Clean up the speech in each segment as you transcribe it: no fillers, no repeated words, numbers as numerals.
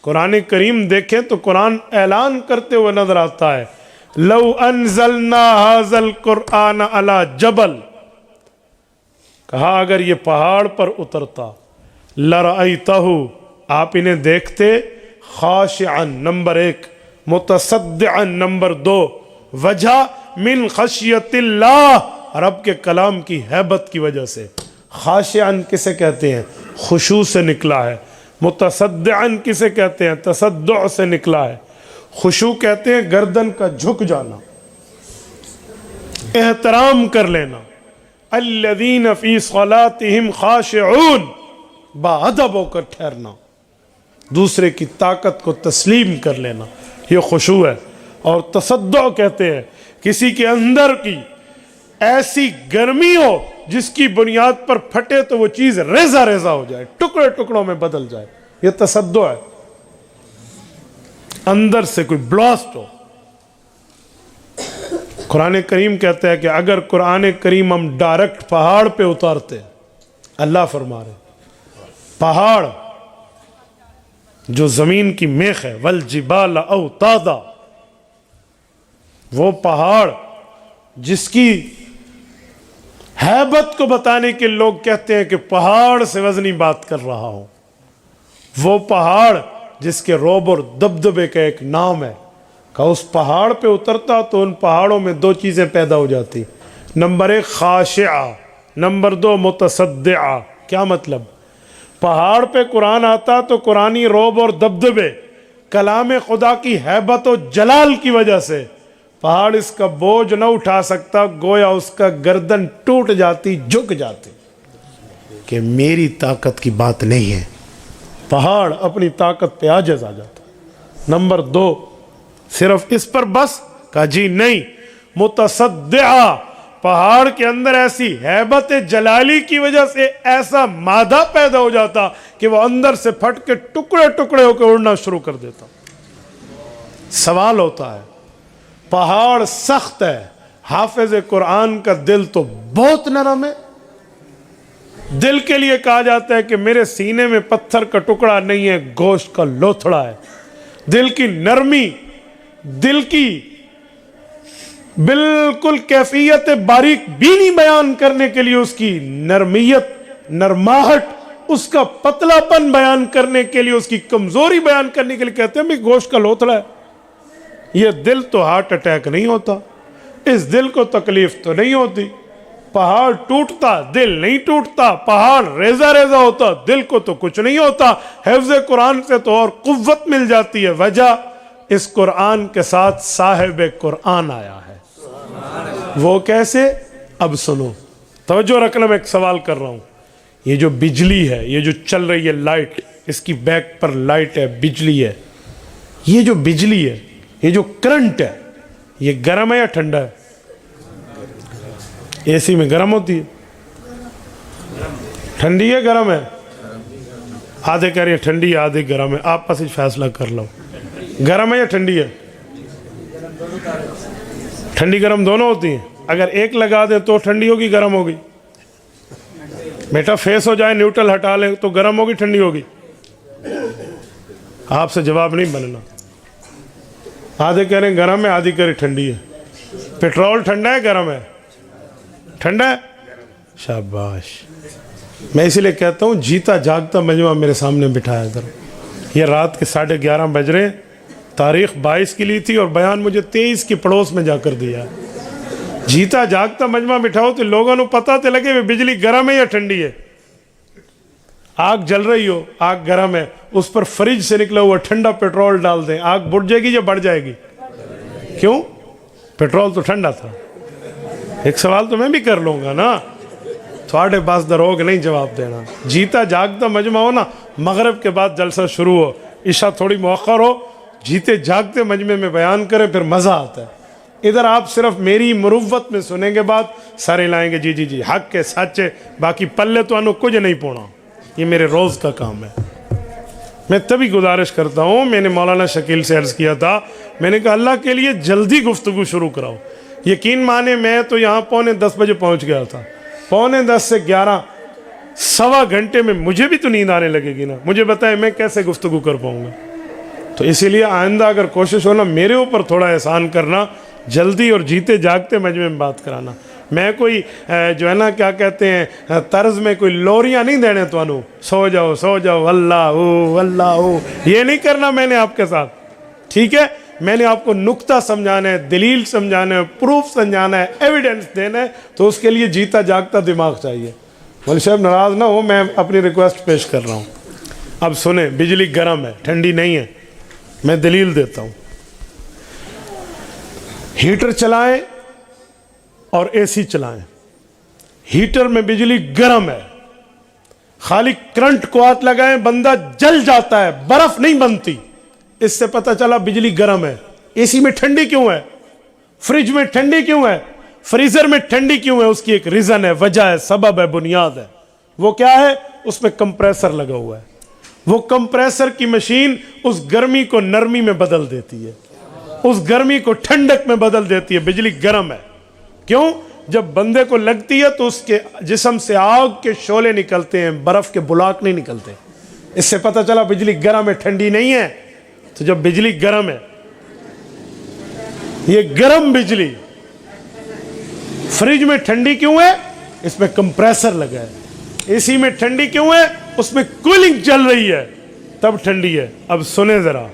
قرآن کریم دیکھیں تو قرآن اعلان کرتے ہوئے نظر آتا ہے، لو انزلنا ھذا القرآن علی جبل، کہا اگر یہ پہاڑ پر اترتا، لرأیتہ، آپ انہیں دیکھتے، خاشعا نمبر 1، متصدعا نمبر 2، وجہ من خشیت اللہ، رب کے کلام کی ہیبت کی وجہ سے۔ خاشعا کسے کہتے ہیں؟ خشوع سے نکلا ہے۔ متصدعا کسے کہتے ہیں؟ تصدع سے نکلا ہے۔ خشوع کہتے ہیں گردن کا جھک جانا، احترام کر لینا۔ الذین فی صلاتہم خاشعون، باادب ہو کر ٹھہرنا، دوسرے کی طاقت کو تسلیم کر لینا، یہ خشوع ہے۔ اور تصدع کہتے ہیں کسی کے اندر کی ایسی گرمی ہو جس کی بنیاد پر پھٹے تو وہ چیز ریزہ ریزہ ہو جائے، ٹکڑے ٹکڑوں میں بدل جائے، یہ تصدع ہے۔ اندر سے کوئی بلاسٹ ہو۔ قرآن کریم کہتا ہے کہ اگر قرآن کریم ہم ڈائریکٹ پہاڑ پہ اتارتے، اللہ فرما رہے پہاڑ جو زمین کی میخ ہے، والجبال اوتادا، وہ پہاڑ جس کی ہیبت کو بتانے کے لوگ کہتے ہیں کہ پہاڑ سے وزنی بات کر رہا ہوں، وہ پہاڑ جس کے رعب اور دبدبے کا ایک نام ہے، کہ اس پہاڑ پہ اترتا تو ان پہاڑوں میں 2 چیزیں پیدا ہو جاتی، نمبر 1 خاشعہ، نمبر 2 متصدعہ۔ کیا مطلب؟ پہاڑ پہ قرآن آتا تو قرآنی رعب اور دبدبے، کلام خدا کی ہیبت و جلال کی وجہ سے پہاڑ اس کا بوجھ نہ اٹھا سکتا، گویا اس کا گردن ٹوٹ جاتی، جھک جاتی کہ میری طاقت کی بات نہیں ہے۔ پہاڑ اپنی طاقت پہ عاجز آ جاتا۔ نمبر 2 صرف اس پر بس، کہا جی نہیں، متصدعہ، پہاڑ کے اندر ایسی ہیبت جلالی کی وجہ سے ایسا مادہ پیدا ہو جاتا کہ وہ اندر سے پھٹ کے ٹکڑے ٹکڑے ہو کے اڑنا شروع کر دیتا۔ سوال ہوتا ہے، پہاڑ سخت ہے، حافظ قرآن کا دل تو بہت نرم ہے۔ دل کے لیے کہا جاتا ہے کہ میرے سینے میں پتھر کا ٹکڑا نہیں ہے، گوشت کا لوتھڑا ہے۔ دل کی نرمی، دل کی بالکل کیفیت باریک بینی بیان کرنے کے لیے، اس کی نرمیت، نرماہٹ، اس کا پتلا پن بیان کرنے کے لیے، اس کی کمزوری بیان کرنے کے لیے کہتے ہیں بھی گوشت کا لوتھڑا ہے۔ یہ دل تو ہارٹ اٹیک نہیں ہوتا، اس دل کو تکلیف تو نہیں ہوتی۔ پہاڑ ٹوٹتا، دل نہیں ٹوٹتا، پہاڑ ریزہ ریزہ ہوتا، دل کو تو کچھ نہیں ہوتا۔ حفظ قرآن سے تو اور قوت مل جاتی ہے۔ وجہ اس قرآن کے ساتھ صاحب قرآن آیا ہے۔ وہ کیسے؟ اب سنو، توجہ رکھنا، میں ایک سوال کر رہا ہوں۔ یہ جو بجلی ہے، یہ جو چل رہی ہے لائٹ، اس کی بیک پر لائٹ ہے، بجلی ہے، یہ جو بجلی ہے، یہ جو کرنٹ ہے، یہ گرم ہے یا ٹھنڈا ہے؟ اے سی میں گرم ہوتی ہے، ٹھنڈی ہے گرم ہے؟ آدھے کہہ رہے ہیں ٹھنڈی ہے، آدھے گرم ہے، آپ پس فیصلہ کر لو، گرم ہے یا ٹھنڈی ہے؟ ٹھنڈی گرم دونوں ہوتی ہیں۔ اگر ایک لگا دیں تو ٹھنڈی ہوگی گرم ہوگی؟ بیٹا فیس ہو جائے، نیوٹرل ہٹا لیں تو گرم ہوگی ٹھنڈی ہوگی؟ آپ سے جواب نہیں بننا۔ آدھے کہہ رہے ہیں گرم ہے، آدھی کہہ رہے ٹھنڈی ہے۔ پیٹرول ٹھنڈا ہے گرم ہے؟ ٹھنڈا ہے؟ شاباش۔ میں اسی لیے کہتا ہوں جیتا جاگتا مجمع میرے سامنے بٹھایا کرو۔ یہ رات کے 11:30 بج رہے ہیں، تاریخ 22 کی لی تھی اور بیان مجھے 23 کی پڑوس میں جا کر دیا۔ جیتا جاگتا مجمع بٹھاؤ تو لوگوں کو پتہ تو لگے بجلی گرم ہے یا ٹھنڈی ہے۔ آگ جل رہی ہو، آگ گرم ہے، اس پر فریج سے نکلا ہوا ٹھنڈا پیٹرول ڈال دیں، آگ بڑھ جائے گی یا بڑھ جائے گی؟ کیوں؟ پیٹرول تو ٹھنڈا تھا۔ ایک سوال تو میں بھی کر لوں گا نا، تھوڑے پاس دروگ نہیں جواب دینا۔ جیتا جاگتا مجمع ہو نا، مغرب کے بعد جلسہ شروع ہو، عشاء تھوڑی مؤخر ہو، جیتے جاگتے مجمع میں بیان کریں، پھر مزہ آتا ہے۔ ادھر آپ صرف میری مروت میں سنیں گے بات، سارے لائیں گے جی جی جی حق کے سچے، باقی پلے تو انو کچھ نہیں پونا۔ یہ میرے روز کا کام ہے۔ میں تبھی گزارش کرتا ہوں، میں نے مولانا شکیل سے عرض کیا تھا، میں نے کہا اللہ کے لیے جلدی گفتگو شروع کراؤ۔ یقین مانے میں تو یہاں 9:45 بجے پہنچ گیا تھا، 9:45 سے 11 سوا گھنٹے میں مجھے بھی تو نیند آنے لگے گی نا۔ مجھے بتائیں میں کیسے گفتگو کر پاؤں گا؟ تو اسی لیے آئندہ اگر کوشش ہو نا میرے اوپر تھوڑا احسان کرنا، جلدی اور جیتے جاگتے مجمع میں بات کرانا. میں کوئی جو ہے نا کیا کہتے ہیں طرز میں کوئی لوریاں نہیں دینے تو انو سو جاؤ اللہ یہ نہیں کرنا میں نے آپ کے ساتھ. ٹھیک ہے، میں نے آپ کو نقطہ سمجھانا ہے، دلیل سمجھانا ہے، پروف سمجھانا ہے، ایویڈنس دینا ہے، تو اس کے لیے جیتا جاگتا دماغ چاہیے. مولوی صاحب ناراض نہ ہو، میں اپنی ریکویسٹ پیش کر رہا ہوں. اب سنیں، بجلی گرم ہے، ٹھنڈی نہیں ہے. میں دلیل دیتا ہوں. ہیٹر چلائیں اور اے سی چلائیں. ہیٹر میں بجلی گرم ہے، خالی کرنٹ کو ہاتھ لگائیں بندہ جل جاتا ہے، برف نہیں بنتی. اس سے پتہ چلا بجلی گرم ہے. اے سی میں ٹھنڈی کیوں ہے؟ فریج میں ٹھنڈی کیوں ہے؟ فریزر میں ٹھنڈی کیوں ہے؟ اس کی ایک ریزن ہے، وجہ ہے، سبب ہے، بنیاد ہے. وہ کیا ہے؟ اس میں کمپریسر لگا ہوا ہے. وہ کمپریسر کی مشین اس گرمی کو نرمی میں بدل دیتی ہے، اس گرمی کو ٹھنڈک میں بدل دیتی ہے. بجلی گرم ہے. کیوں؟ جب بندے کو لگتی ہے تو اس کے جسم سے آگ کے شعلے نکلتے ہیں، برف کے بلاک نہیں نکلتے. اس سے پتہ چلا بجلی گرم ہے، ٹھنڈی نہیں ہے. تو جب بجلی گرم ہے، یہ گرم بجلی، فریج میں ٹھنڈی کیوں ہے؟ اس میں کمپریسر لگا ہے. اے سی میں ٹھنڈی کیوں ہے؟ اس میں کولنگ چل رہی ہے، تب ٹھنڈی ہے. اب سنیں ذرا،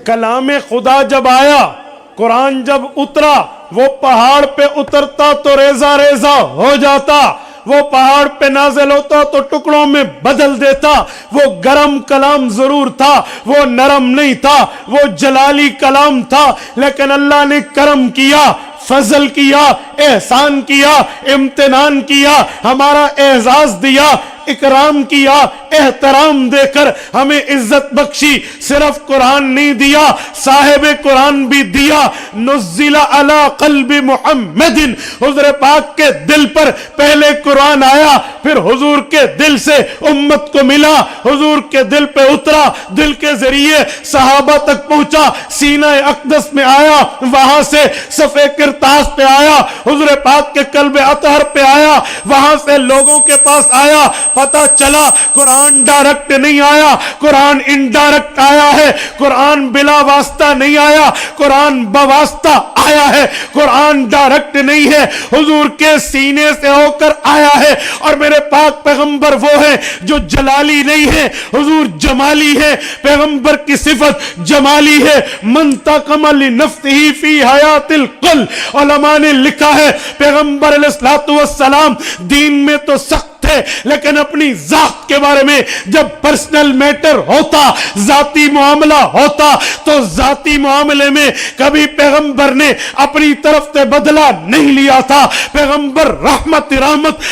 کلام خدا جب آیا، قرآن جب اترا، وہ پہاڑ پہ اترتا تو ریزہ ریزہ ہو جاتا، وہ پہاڑ پہ نازل ہوتا تو ٹکڑوں میں بدل دیتا. وہ گرم کلام ضرور تھا، وہ نرم نہیں تھا، وہ جلالی کلام تھا، لیکن اللہ نے کرم کیا، فضل کیا، احسان کیا، امتنان کیا، ہمارا اعزاز دیا، اکرام کیا، احترام دے کر ہمیں عزت بخشی. صرف قرآن نہیں دیا، صاحب قرآن بھی دیا. نزل علی قلب محمد، حضور پاک کے دل پر پہلے قرآن آیا، پھر حضور کے دل سے امت کو ملا، حضور کے دل پہ اترا، دل کے ذریعے صحابہ تک پہنچا، سینہ اقدس میں آیا، وہاں سے صفحہ کرتاس پہ آیا، حضور پاک کے قلب اطہر پہ آیا، وہاں سے لوگوں کے پاس آیا. پتہ چلا قرآن ڈائریکٹ نہیں آیا، قرآن انڈائریکٹ آیا ہے. قرآن بلا واسطہ نہیں آیا، قرآن بواسطہ آیا ہے. قرآن ڈائریکٹ نہیں ہے، حضور کے سینے سے ہو کر آیا ہے. اور میرے پاک پیغمبر وہ ہیں جو جلالی نہیں ہے، حضور جمالی ہے. پیغمبر کی صفت جمالی ہے. من تقم لنفسہ فی حیات القل، علماء نے لکھا ہے پیغمبر علیہ السلام دین میں تو سخت تھے، لیکن اپنی ذات کے بارے میں جب پرسنل میٹر ہوتا، ذاتی معاملہ ہوتا، تو ذاتی معاملے میں کبھی پیغمبر نے اپنی طرف سے بدلہ نہیں لیا تھا. پیغمبر رحمت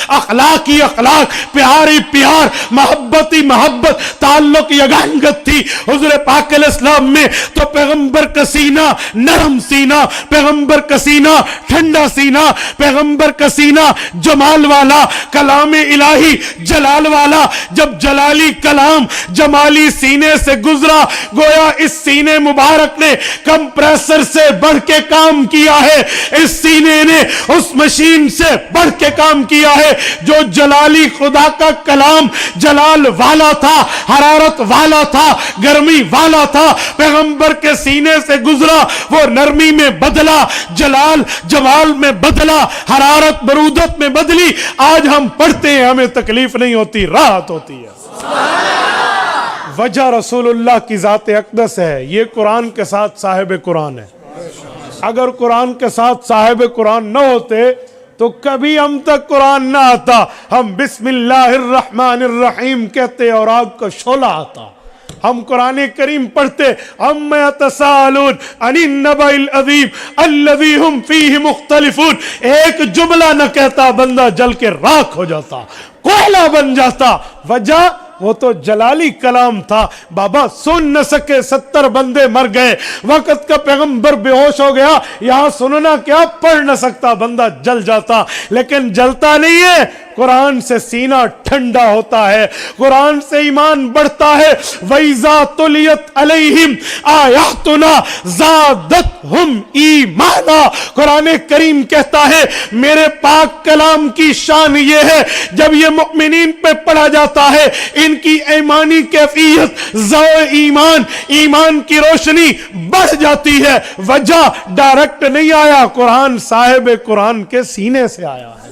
اخلاقی اخلاق، پیاری پیار، محبتی محبت، تعلق یگانگت تھی حضور پاک علیہ السلام میں. تو پیغمبر کا سینہ نرم سینہ، پیغمبر کا سینہ ٹھنڈا سینہ، پیغمبر کا سینہ جمال والا، کلام الہی جلال والا. جب جلالی کلام جمالی سینے سے گزرا، گویا اس سینے مبارک نے کمپریسر سے بڑھ کے کام کیا ہے. اس سینے نے اس مشین سے بڑھ کے کام کیا ہے. جو جلالی خدا کا کلام جلال والا تھا، حرارت والا تھا، گرمی والا تھا، پیغمبر کے سینے سے گزرا، وہ نرمی میں بدلا، جلال جمال میں بدلا، حرارت برودت میں بدلی. آج ہم پڑھتے ہیں، ہمیں تکلیف نہیں ہوتی، راحت ہوتی ہے. وجہ رسول اللہ کی ذات اقدس ہے. یہ قرآن کے ساتھ صاحب قرآن ہے. اگر قرآن کے ساتھ صاحب قرآن نہ ہوتے تو کبھی ہم تک قرآن نہ آتا. ہم بسم اللہ الرحمن الرحیم کہتے اور آگ کا شعلہ آتا. ہم قرآن کریم پڑھتے، اَمَّ يَتَسَاءَلُونَ عَنِ النَّبَإِ الْعَظِيمِ الَّذِي هُمْ فِيهِ مُخْتَلِفُونَ. ایک جملہ نہ کہتا، بندہ جل کے راکھ ہو جاتا، کوئلہ بن جاتا. وجہ وہ تو جلالی کلام تھا. بابا سن نہ سکے، 70 بندے مر گئے، وقت کا پیغمبر بے ہوش ہو گیا، یہاں سننا کیا، پڑھ نہ سکتا، بندہ جل جاتا. لیکن جلتا نہیں ہے، قرآن سے سینہ ٹھنڈا ہوتا ہے, قرآن سے ایمان بڑھتا ہے. وَإِذَا تُلِيَتْ عَلَيْهِمْ آيَاتُنَا زَادَتْهُمْ ایمانا. قرآن کریم کہتا ہے میرے پاک کلام کی شان یہ ہے جب یہ مؤمنین پہ پڑھا جاتا ہے ان کی ایمانی کیفیت ذو ایمان, ایمان کی روشنی بڑھ جاتی ہے. وجہ ڈائریکٹ نہیں آیا, قرآن صاحب قرآن کے سینے سے آیا ہے.